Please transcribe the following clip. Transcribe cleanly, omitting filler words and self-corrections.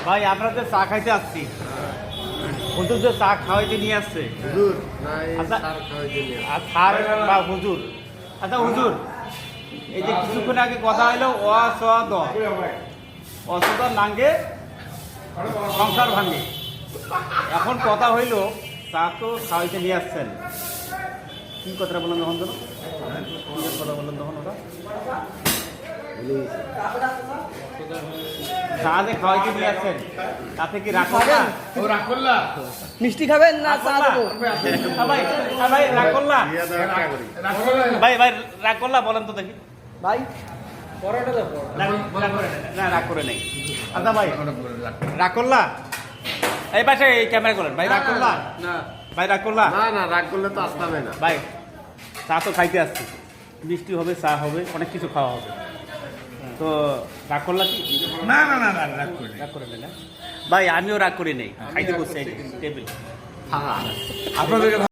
ভাই আমরা যে চা খাইতে আসছি, হুজুর যে চা খাওয়াইতে নিয়ে আসছে, আচ্ছা আর স্যার বা হুজুর, আচ্ছা হুজুর, এই যে কিছুক্ষণ আগে কথা হইলো অসদ নাঙ্গে সংসার ভাঙে, এখন কথা হইলো চা তো খাওয়াইতে নিয়ে আসছেন, কি কথাটা বললেন তখন যেন, কি কথা বললেন তখন ওটা, চা যে খাওয়াইতে নিয়ে আসছেন তাতে কি রাখল্লা মিষ্টি খাবেন না চা দেবো? ভাই ভাই রাখল্লা ভাই ভাই রাখল্লা বলেন তো দেখি ভাই না রাগ করে নেই। আচ্ছা ভাই রাখল্লা এই পাশে এই ক্যামেরা করেন ভাই, রাখল্লা ভাই রাখল্লা না রাগ করলে তো আসতে হবে না ভাই, চা তো খাইতে আসছি, মিষ্টি হবে, চা হবে, অনেক কিছু খাওয়া হবে, তো রাগ করলা কি? না রাগ করে রাগ করে নেই না ভাই, আমিও রাগ করি নেই, খাইতে বসছি টেবিল হ্যাঁ আপনাদের